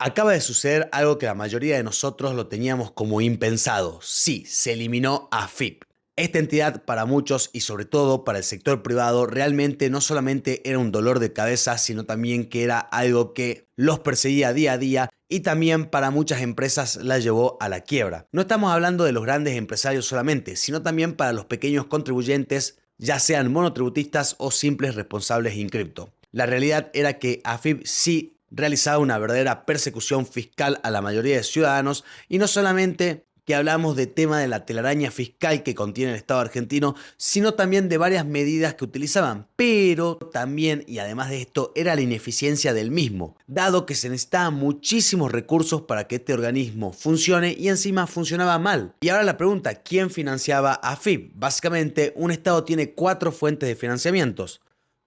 Acaba de suceder algo que la mayoría de nosotros lo teníamos como impensado. Sí, se eliminó AFIP. Esta entidad para muchos y sobre todo para el sector privado realmente no solamente era un dolor de cabeza, sino también que era algo que los perseguía día a día y también para muchas empresas la llevó a la quiebra. No estamos hablando de los grandes empresarios solamente, sino también para los pequeños contribuyentes, ya sean monotributistas o simples responsables in cripto. La realidad era que AFIP sí realizaba una verdadera persecución fiscal a la mayoría de ciudadanos y no solamente que hablamos de tema de la telaraña fiscal que contiene el Estado argentino, sino también de varias medidas que utilizaban, pero también, y además de esto, era la ineficiencia del mismo, dado que se necesitaban muchísimos recursos para que este organismo funcione y encima funcionaba mal. Y ahora la pregunta, ¿quién financiaba a AFIP? Básicamente, un Estado tiene 4 fuentes de financiamientos.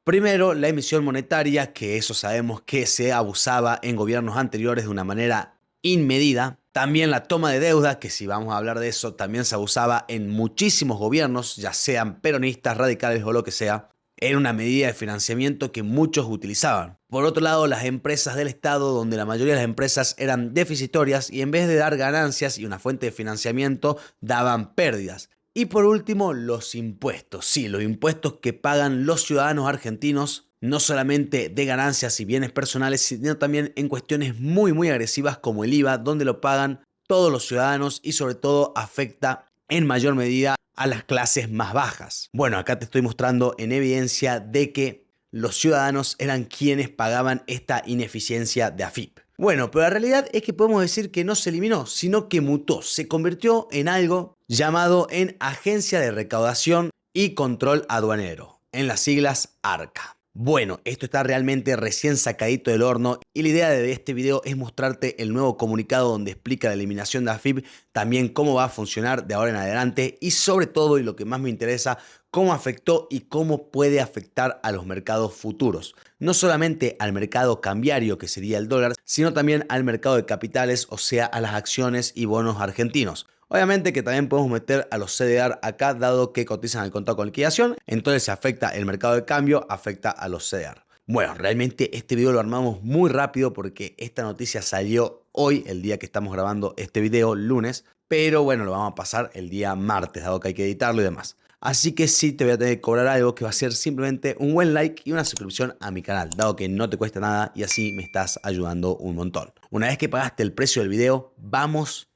Primero, la emisión monetaria, que eso sabemos que se abusaba en gobiernos anteriores de una manera inmedida. También la toma de deuda, que si vamos a hablar de eso, también se abusaba en muchísimos gobiernos, ya sean peronistas, radicales o lo que sea. Era una medida de financiamiento que muchos utilizaban. Por otro lado, las empresas del Estado, donde la mayoría de las empresas eran deficitorias y en vez de dar ganancias y una fuente de financiamiento, daban pérdidas. Y por último, los impuestos. Sí, los impuestos que pagan los ciudadanos argentinos, no solamente de ganancias y bienes personales, sino también en cuestiones muy agresivas como el IVA, donde lo pagan todos los ciudadanos y sobre todo afecta en mayor medida a las clases más bajas. Bueno, acá te estoy mostrando en evidencia de que los ciudadanos eran quienes pagaban esta ineficiencia de AFIP. Bueno, pero la realidad es que podemos decir que no se eliminó, sino que mutó, se convirtió en algo llamado en Agencia de Recaudación y Control Aduanero, en las siglas ARCA. Bueno, esto está realmente recién sacadito del horno y la idea de este video es mostrarte el nuevo comunicado donde explica la eliminación de AFIP, también cómo va a funcionar de ahora en adelante y sobre todo, y lo que más me interesa, cómo afectó y cómo puede afectar a los mercados futuros. No solamente al mercado cambiario, que sería el dólar, sino también al mercado de capitales, o sea, a las acciones y bonos argentinos. Obviamente que también podemos meter a los CDR acá, dado que cotizan al contado con liquidación, entonces se afecta el mercado de cambio, afecta a los CDR. Bueno, realmente este video lo armamos muy rápido porque esta noticia salió hoy, el día que estamos grabando este video, lunes, pero bueno, lo vamos a pasar el día martes, dado que hay que editarlo y demás. Así que sí te voy a tener que cobrar algo que va a ser simplemente un buen like y una suscripción a mi canal, dado que no te cuesta nada y así me estás ayudando un montón. Una vez que pagaste el precio del video, vamos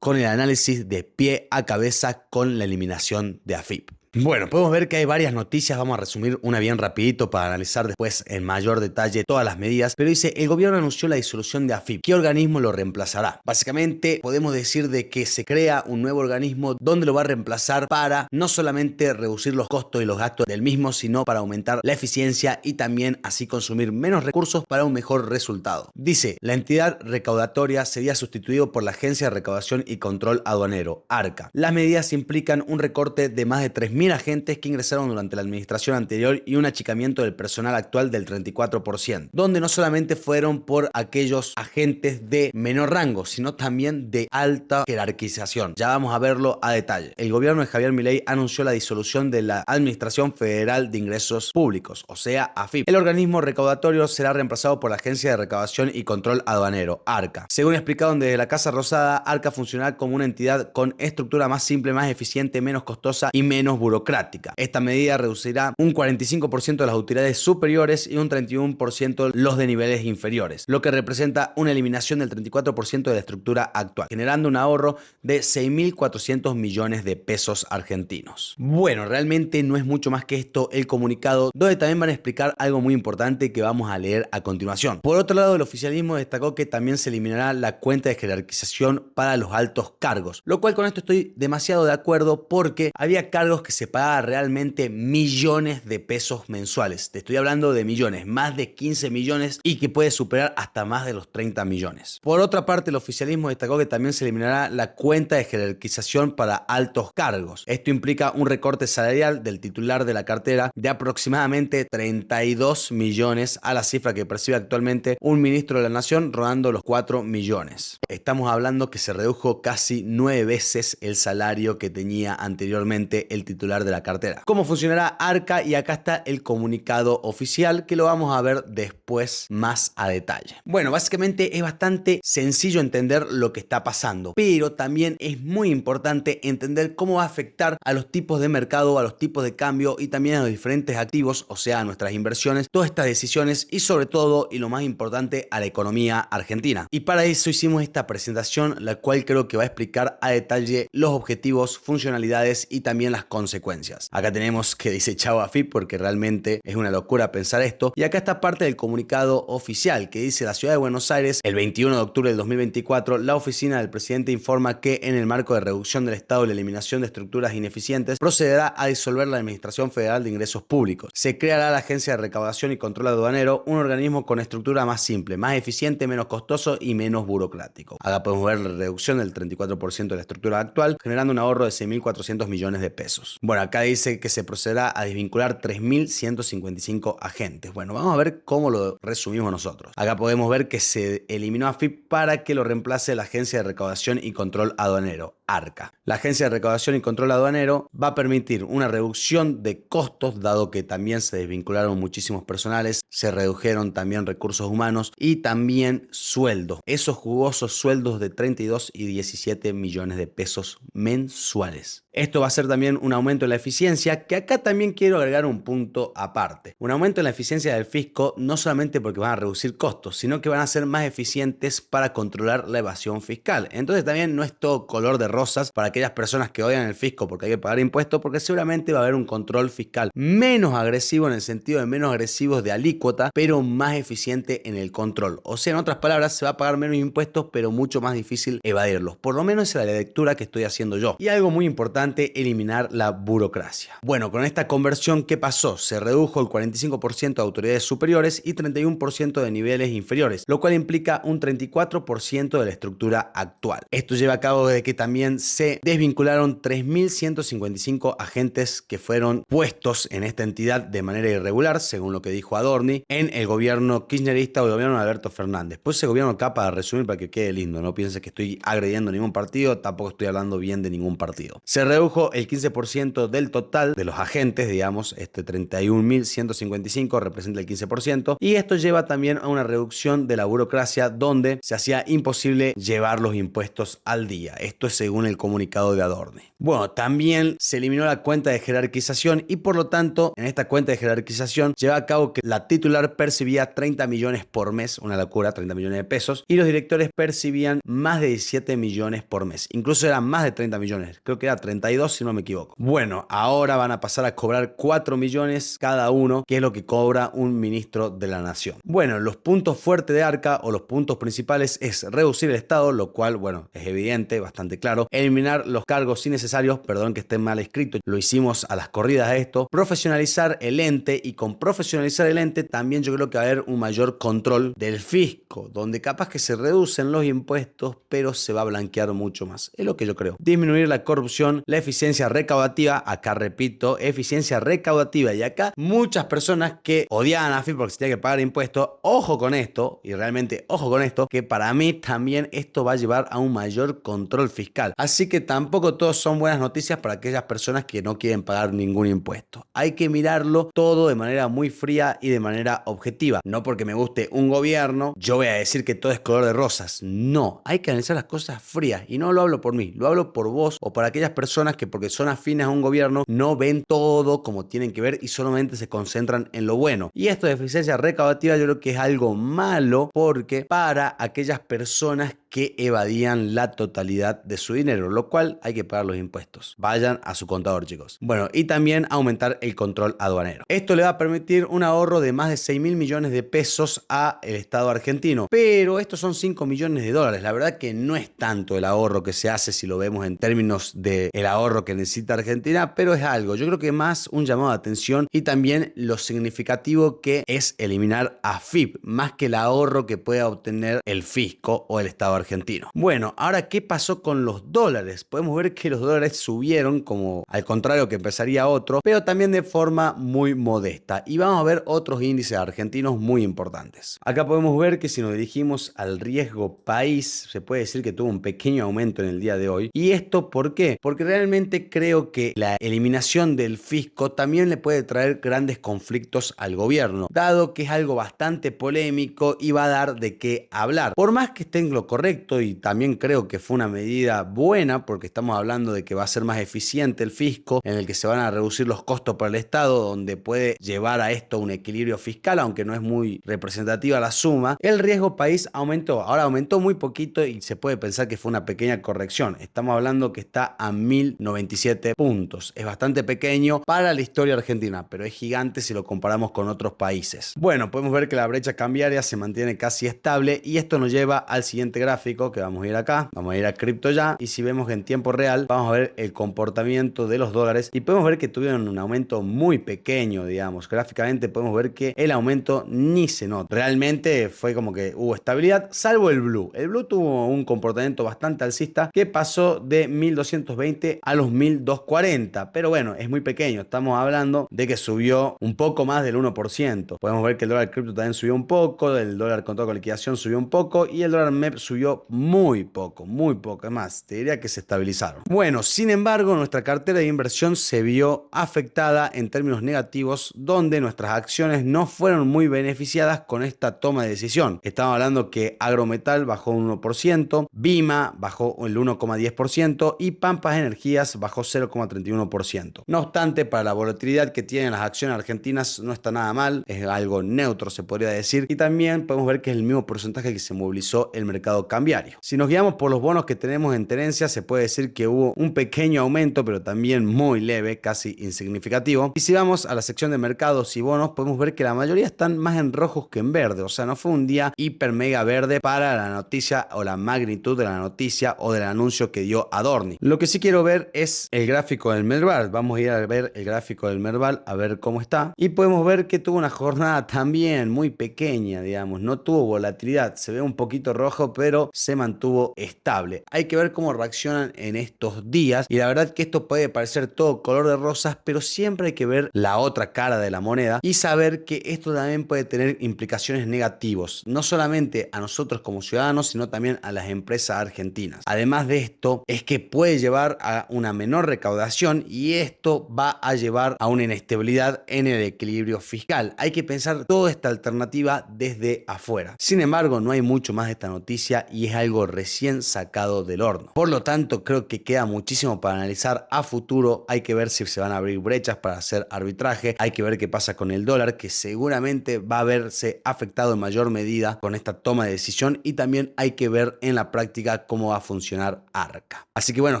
con el análisis de pie a cabeza con la eliminación de AFIP. Bueno, podemos ver que hay varias noticias, vamos a resumir una bien rapidito para analizar después en mayor detalle todas las medidas, pero dice, el gobierno anunció la disolución de AFIP, ¿qué organismo lo reemplazará? Básicamente podemos decir de que se crea un nuevo organismo donde lo va a reemplazar para no solamente reducir los costos y los gastos del mismo, sino para aumentar la eficiencia y también así consumir menos recursos para un mejor resultado. Dice, la entidad recaudatoria sería sustituido por la Agencia de Recaudación y Control Aduanero, ARCA. Las medidas implican un recorte de más de 3.000 agentes que ingresaron durante la administración anterior y un achicamiento del personal actual del 34%, donde no solamente fueron por aquellos agentes de menor rango, sino también de alta jerarquización. Ya vamos a verlo a detalle. El gobierno de Javier Milei anunció la disolución de la Administración Federal de Ingresos Públicos, o sea, AFIP. El organismo recaudatorio será reemplazado por la Agencia de Recaudación y Control Aduanero, ARCA. Según explicaron desde la Casa Rosada, ARCA funcionará como una entidad con estructura más simple, más eficiente, menos costosa y menos burocrática. Esta medida reducirá un 45% de las utilidades superiores y un 31% los de niveles inferiores, lo que representa una eliminación del 34% de la estructura actual, generando un ahorro de 6.400 millones de pesos argentinos. Bueno, realmente no es mucho más que esto el comunicado, donde también van a explicar algo muy importante que vamos a leer a continuación. Por otro lado, el oficialismo destacó que también se eliminará la cuenta de jerarquización para los altos cargos, lo cual con esto estoy demasiado de acuerdo porque había cargos que se pagaba realmente millones de pesos mensuales. Te estoy hablando de millones, más de 15 millones y que puede superar hasta más de los 30 millones. Por otra parte, el oficialismo destacó que también se eliminará la cuenta de jerarquización para altos cargos. Esto implica un recorte salarial del titular de la cartera de aproximadamente 32 millones a la cifra que percibe actualmente un ministro de la Nación, rodando los 4 millones. Estamos hablando que se redujo casi 9 veces el salario que tenía anteriormente el titular titular de la cartera. ¿Cómo funcionará Arca? Y acá está el comunicado oficial que lo vamos a ver después más a detalle. Bueno, básicamente es bastante sencillo entender lo que está pasando, pero también es muy importante entender cómo va a afectar a los tipos de mercado, a los tipos de cambio y también a los diferentes activos, o sea, a nuestras inversiones, todas estas decisiones y sobre todo, y lo más importante, a la economía argentina. Y para eso hicimos esta presentación, la cual creo que va a explicar a detalle los objetivos, funcionalidades y también las consecuencias. Acá tenemos que dice chao AFIP porque realmente es una locura pensar esto. Y acá está parte del comunicado oficial que dice: la Ciudad de Buenos Aires, el 21 de octubre del 2024, la oficina del presidente informa que en el marco de reducción del Estado y la eliminación de estructuras ineficientes, procederá a disolver la Administración Federal de Ingresos Públicos. Se creará la Agencia de Recaudación y Control Aduanero, un organismo con estructura más simple, más eficiente, menos costoso y menos burocrático. Acá podemos ver la reducción del 34% de la estructura actual, generando un ahorro de 6.400 millones de pesos. Bueno, acá dice que se procederá a desvincular 3.155 agentes. Bueno, vamos a ver cómo lo resumimos nosotros. Acá podemos ver que se eliminó a AFIP para que lo reemplace la Agencia de Recaudación y Control Aduanero, Arca. La Agencia de Recaudación y Control Aduanero va a permitir una reducción de costos, dado que también se desvincularon muchísimos personales, se redujeron también recursos humanos y también sueldos. Esos jugosos sueldos de 32 y 17 millones de pesos mensuales. Esto va a ser también un aumento en la eficiencia, que acá también quiero agregar un punto aparte. Un aumento en la eficiencia del fisco, no solamente porque van a reducir costos, sino que van a ser más eficientes para controlar la evasión fiscal. Entonces también no es todo color de rosas para aquellas personas que odian el fisco porque hay que pagar impuestos, porque seguramente va a haber un control fiscal menos agresivo, en el sentido de menos agresivos de alícuota, pero más eficiente en el control. O sea, en otras palabras, se va a pagar menos impuestos, pero mucho más difícil evadirlos. Por lo menos esa es la lectura que estoy haciendo yo. Y algo muy importante, eliminar la burocracia. Bueno, con esta conversión, ¿qué pasó? Se redujo el 45% de autoridades superiores y 31% de niveles inferiores, lo cual implica un 34% de la estructura actual. Esto lleva a cabo de que también se desvincularon 3.155 agentes que fueron puestos en esta entidad de manera irregular, según lo que dijo Adorni, en el gobierno kirchnerista o el gobierno de Alberto Fernández. Pues ese gobierno acá, para resumir, para que quede lindo, no pienses que estoy agrediendo ningún partido, tampoco estoy hablando bien de ningún partido. Se redujo el 15% del total de los agentes, digamos, 31.155 representa el 15%, y esto lleva también a una reducción de la burocracia, donde se hacía imposible llevar los impuestos al día. Esto es según el comunicado de Adorni. Bueno, también se eliminó la cuenta de jerarquización y por lo tanto en esta cuenta de jerarquización lleva a cabo que la titular percibía 30 millones por mes, una locura, 30 millones de pesos, y los directores percibían más de 17 millones por mes. Incluso eran más de 30 millones, creo que era 32 si no me equivoco. Bueno, ahora van a pasar a cobrar 4 millones cada uno, que es lo que cobra un ministro de la nación. Bueno, los puntos fuertes de Arca, o los puntos principales, es reducir el Estado, lo cual, bueno, es evidente, bastante claro. Eliminar los cargos innecesarios, perdón que esté mal escrito, lo hicimos a las corridas a esto. Profesionalizar el ente, y con profesionalizar el ente también yo creo que va a haber un mayor control del fisco, donde capaz que se reducen los impuestos, pero se va a blanquear mucho más. Es lo que yo creo. Disminuir la corrupción, la eficiencia recaudativa, acá repito, eficiencia recaudativa, y acá muchas personas que odiaban a AFIP porque se tenía que pagar impuestos, ojo con esto, y realmente ojo con esto, que para mí también esto va a llevar a un mayor control fiscal. Así que tampoco todos son buenas noticias para aquellas personas que no quieren pagar ningún impuesto. Hay que mirarlo todo de manera muy fría y de manera objetiva. No porque me guste un gobierno, yo voy a decir que todo es color de rosas. No, hay que analizar las cosas frías, y no lo hablo por mí, lo hablo por vos o por aquellas personas que porque son afines a un gobierno no ven todo como tienen que ver y solamente se concentran en lo bueno. Y esto de eficiencia recaudativa yo creo que es algo malo, porque para aquellas personas que evadían la totalidad de su dinero, lo cual hay que pagar los impuestos. Vayan a su contador, chicos. Bueno, y también aumentar el control aduanero. Esto le va a permitir un ahorro de más de 6.000 millones de pesos al Estado argentino, pero estos son 5 millones de dólares. La verdad que no es tanto el ahorro que se hace si lo vemos en términos de el ahorro que necesita Argentina, pero es algo. Yo creo que más un llamado de atención, y también lo significativo que es eliminar AFIP, más que el ahorro que pueda obtener el fisco o el Estado argentino. Bueno, ahora, ¿qué pasó con los los dólares. Podemos ver que los dólares subieron, como al contrario que empezaría otro, pero también de forma muy modesta. Y vamos a ver otros índices argentinos muy importantes. Acá podemos ver que si nos dirigimos al riesgo país, se puede decir que tuvo un pequeño aumento en el día de hoy. ¿Y esto por qué? Porque realmente creo que la eliminación del fisco también le puede traer grandes conflictos al gobierno, dado que es algo bastante polémico y va a dar de qué hablar. Por más que esté en lo correcto, y también creo que fue una medida buena, porque estamos hablando de que va a ser más eficiente el fisco, en el que se van a reducir los costos para el Estado, donde puede llevar a esto un equilibrio fiscal, aunque no es muy representativa la suma. El riesgo país aumentó, ahora aumentó muy poquito y se puede pensar que fue una pequeña corrección. Estamos hablando que está a 1097 puntos. Es bastante pequeño para la historia argentina, pero es gigante si lo comparamos con otros países. Bueno, podemos ver que la brecha cambiaria se mantiene casi estable y esto nos lleva al siguiente gráfico que vamos a ir acá. Vamos a ir a cripto ya y si vemos que en tiempo real vamos a ver el comportamiento de los dólares y podemos ver que tuvieron un aumento muy pequeño, digamos. Gráficamente podemos ver que el aumento ni se nota. Realmente fue como que hubo estabilidad, salvo el blue. El blue tuvo un comportamiento bastante alcista que pasó de 1220 a los 1240, pero bueno, es muy pequeño. Estamos hablando de que subió un poco más del 1%. Podemos ver que el dólar cripto también subió un poco, el dólar contado con liquidación subió un poco y el dólar MEP subió muy poco, muy poco. Es más, te diría que se estabilizaron. Bueno, sin embargo, nuestra cartera de inversión se vio afectada en términos negativos, donde nuestras acciones no fueron muy beneficiadas con esta toma de decisión. Estamos hablando que Agrometal bajó un 1%, Bima bajó el 1,10% y Pampas Energías bajó 0,31%. No obstante, para la volatilidad que tienen las acciones argentinas no está nada mal, es algo neutro se podría decir, y también podemos ver que es el mismo porcentaje que se movilizó el mercado cambiario. Si nos guiamos por los bonos que tenemos en tenencia, se puede decir que hubo un pequeño aumento, pero también muy leve, casi insignificativo. Y si vamos a la sección de mercados y bonos, podemos ver que la mayoría están más en rojos que en verde, o sea, no fue un día hiper mega verde para la noticia o la magnitud de la noticia o del anuncio que dio Adorni. Lo que sí quiero ver es el gráfico del Merval. Vamos a ir a ver el gráfico del Merval a ver cómo está y podemos ver que tuvo una jornada también muy pequeña, digamos, no tuvo volatilidad, se ve un poquito rojo pero se mantuvo estable. Hay que ver cómo reaccionan en estos días y la verdad que esto puede parecer todo color de rosas, pero siempre hay que ver la otra cara de la moneda y saber que esto también puede tener implicaciones negativas, no solamente a nosotros como ciudadanos, sino también a las empresas argentinas. Además de esto, es que puede llevar a una menor recaudación y esto va a llevar a una inestabilidad en el equilibrio fiscal. Hay que pensar toda esta alternativa desde afuera. Sin embargo, no hay mucho más de esta noticia y es algo recién sacado del horno. Por lo tanto, creo que queda muchísimo para analizar a futuro. Hay que ver si se van a abrir brechas para hacer arbitraje. Hay que ver qué pasa con el dólar, que seguramente va a verse afectado en mayor medida con esta toma de decisión, y también hay que ver en la práctica cómo va a funcionar Arca. Así que bueno,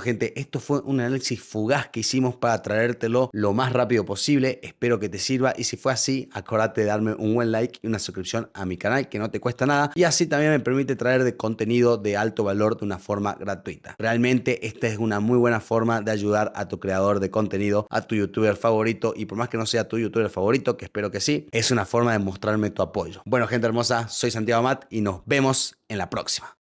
gente, esto fue un análisis fugaz que hicimos para traértelo lo más rápido posible. Espero que te sirva y si fue así, acordate de darme un buen like y una suscripción a mi canal, que no te cuesta nada, y así también me permite traer de contenido de alto valor de una forma gratuita. Realmente esta es una muy buena forma de ayudar a tu creador de contenido, a tu youtuber favorito, y por más que no sea tu youtuber favorito, que espero que sí, es una forma de mostrarme tu apoyo. Bueno, gente hermosa, soy Santiago Amat y nos vemos en la próxima.